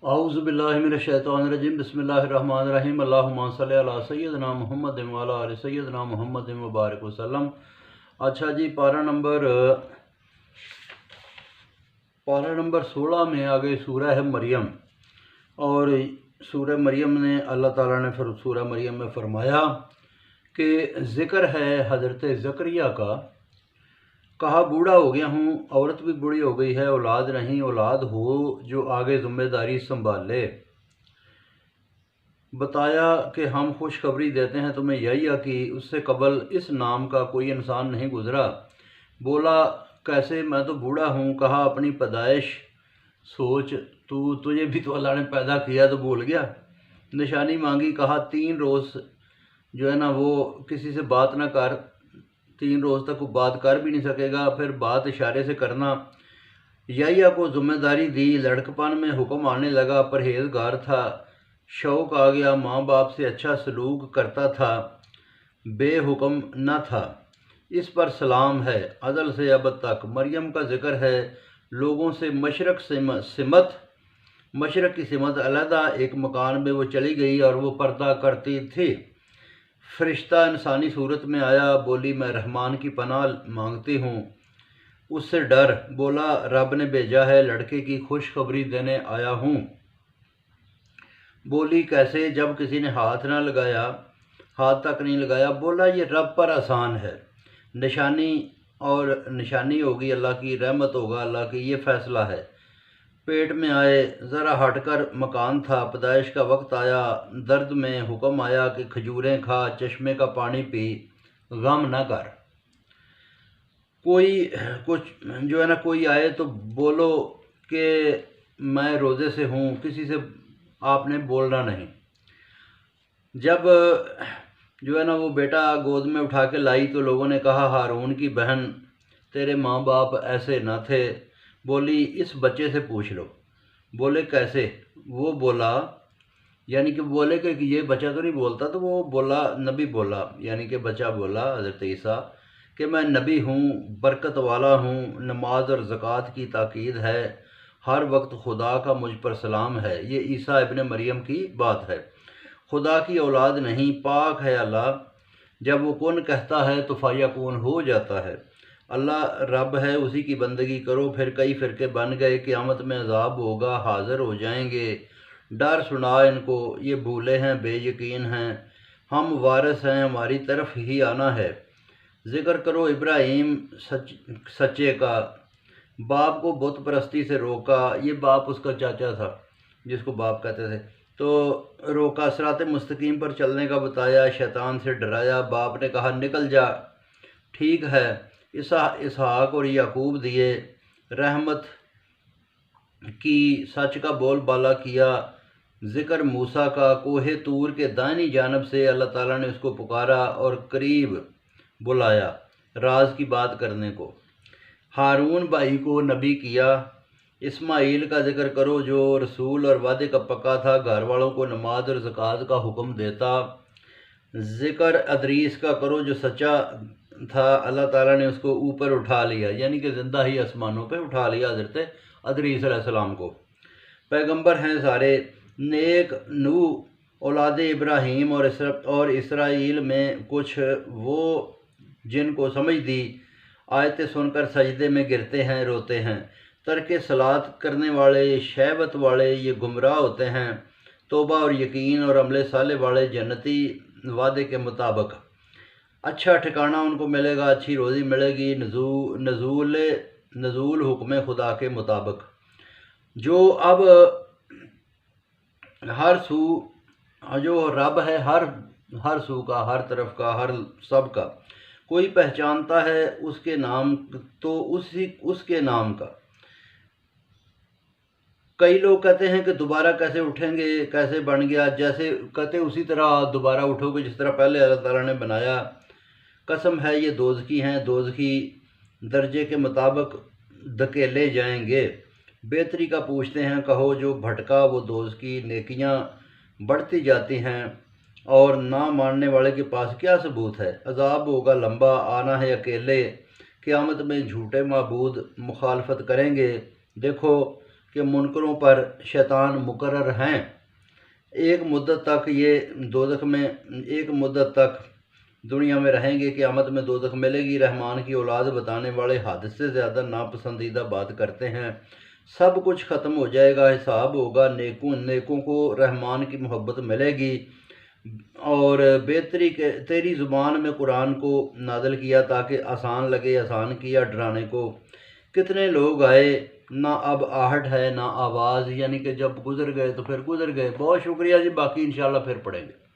अऊज़ु बिल्लाहि मिनश्शैतानिर्रजीम बिस्मिल्लाहिर्रहमानिर्रहीम अल्लाहुम्मा सल्लि अला सय्यिदना मुहम्मद व अला आलि सय्यिदना मुहम्मद व बारिक वसल्लम। अच्छा जी, पारा नंबर 16 में आ गई सूरह है मरियम। और सूरह मरियम ने अल्लाह ताला ने फिर सूरह मरियम में फरमाया कि ज़िक्र है हज़रत ज़करिया का। कहा बूढ़ा हो गया हूँ, औरत भी बूढ़ी हो गई है, औलाद नहीं, औलाद हो जो आगे ज़िम्मेदारी संभाले। बताया कि हम खुशखबरी देते हैं तुम्हें यहिया की, उससे कबल इस नाम का कोई इंसान नहीं गुज़रा। बोला कैसे, मैं तो बूढ़ा हूँ। कहा अपनी पैदाइश सोच, तुझे भी तो अल्लाह ने पैदा किया तो भूल गया। निशानी मांगी, कहा 3 रोज़ जो है ना वो किसी से बात ना कर, 3 रोज़ तक वो बात कर भी नहीं सकेगा, फिर बात इशारे से करना। याहिया को ज़िम्मेदारी दी, लड़कपन में हुक्म आने लगा, परहेज़गार था, शौक़ आ गया, माँ बाप से अच्छा सलूक करता था, बेहुक्म न था। इस पर सलाम है अज़ल से अब तक। मरियम का ज़िक्र है लोगों से मशरक़ की सिमत अलहदा एक मकान में वो चली गई और वो पर्दा करती थी। फरिश्ता इंसानी सूरत में आया, बोली मैं रहमान की पनाह मांगती हूँ, उससे डर। बोला रब ने भेजा है, लड़के की खुशखबरी देने आया हूँ। बोली कैसे, जब किसी ने हाथ तक नहीं लगाया। बोला ये रब पर आसान है, निशानी होगी अल्लाह की, रहमत होगा अल्लाह की, ये फ़ैसला है। पेट में आए, ज़रा हटकर मकान था, पैदाइश का वक्त आया, दर्द में हुक्म आया कि खजूरें खा, चश्मे का पानी पी, गम न कर। कोई कुछ जो है ना कोई आए तो बोलो कि मैं रोज़े से हूँ, किसी से आपने बोलना नहीं। जब जो है ना वो बेटा गोद में उठा के लाई तो लोगों ने कहा हारून की बहन, तेरे माँ बाप ऐसे न थे। बोली इस बच्चे से पूछ लो। बोले कैसे? वो बोला यानी कि बोले कि ये बच्चा तो नहीं बोलता, तो वो बोला नबी बोला, यानी कि बच्चा बोला हज़रत ईसा कि मैं नबी हूँ, बरकत वाला हूँ, नमाज और ज़कात की ताकीद है, हर वक्त खुदा का मुझ पर सलाम है। ये ईसा इब्न मरियम की बात है। खुदा की औलाद नहीं, पाक है अल्लाह। जब वो कौन कहता है तो फ़यकून हो जाता है। अल्लाह रब है, उसी की बंदगी करो। फिर कई फ़िरके बन गए, क़यामत में अज़ाब होगा, हाज़िर हो जाएंगे। डर सुना इनको, ये भूले हैं, बेयकीन हैं, हम वारिस हैं, हमारी तरफ ही आना है। ज़िक्र करो इब्राहीम सच्चे का, बाप को बुत परस्ती से रोका। ये बाप उसका चाचा था जिसको बाप कहते थे, तो रोका। सिरात मुस्तकीम पर चलने का बताया, शैतान से डराया। बाप ने कहा निकल जा, ठीक है। इसहाक और याकूब दिए, रहमत की, सच का बोल बाला किया। ज़िक्र मूसा का, कोहे तूर के दाहिनी जानब से अल्लाह ताला ने उसको पुकारा और करीब बुलाया राज की बात करने को। हारून भाई को नबी किया। इस्माइल का ज़िक्र करो जो रसूल और वादे का पक्का था, घर वालों को नमाज और ज़कात का हुक्म देता। ज़िक्र अदरीस का करो जो सच्चा था, अल्लाह ताला ने उसको ऊपर उठा लिया, यानी कि ज़िंदा ही आसमानों पे उठा लिया हज़रत अदरीस अलैहिस्सलाम को। पैगंबर हैं सारे नेक। नूह औलाद इब्राहीम और इसराइल में कुछ वो जिनको समझ दी, आयतें सुनकर सजदे में गिरते हैं, रोते हैं। तरके सलात करने वाले, शहवत वाले ये गुमराह होते हैं। तौबा और यकीन और अमले साले वाले जन्नती वादे के मुताबिक अच्छा ठिकाना उनको मिलेगा, अच्छी रोज़ी मिलेगी। नज़ूल हुक्म खुदा के मुताबिक। जो अब जो रब है हर सू का, हर तरफ का, हर सब का, कोई पहचानता है उसके नाम तो उसके नाम का। कई लोग कहते हैं कि दोबारा कैसे उठेंगे, कैसे बन गया, जैसे कहते उसी तरह दोबारा उठोगे जिस तरह पहले अल्लाह ताला ने बनाया। कसम है ये दोज़खी हैं, दोज़खी दर्जे के मुताबिक धकेले जाएंगे। बेहतरी का पूछते हैं, कहो जो भटका वो दोज़खी, नेकियां बढ़ती जाती हैं और ना मानने वाले के पास क्या सबूत है। अज़ाब होगा लंबा, आना है अकेले, क़यामत में झूठे माबूद मुखालफत करेंगे। देखो کہ منکروں پر شیطان مقرر ہیں، ایک مدت تک یہ دوزخ میں ایک مدت تک دنیا میں رہیں گے، قیامت میں دوزخ ملے گی۔ رحمان کی اولاد بتانے والے حد سے زیادہ ناپسندیدہ بات کرتے ہیں۔ سب کچھ ختم ہو جائے گا، حساب ہوگا، نیکوں کو رحمان کی محبت ملے گی۔ اور بہتری کے تیری زبان میں قرآن کو نازل کیا تاکہ آسان لگے، آسان کیا ڈرانے کو۔ کتنے لوگ آئے، نہ اب آہٹ ہے نہ آواز، یعنی کہ جب گزر گئے تو پھر گزر گئے۔ بہت شکریہ جی، باقی انشاءاللہ پھر پڑھیں گے۔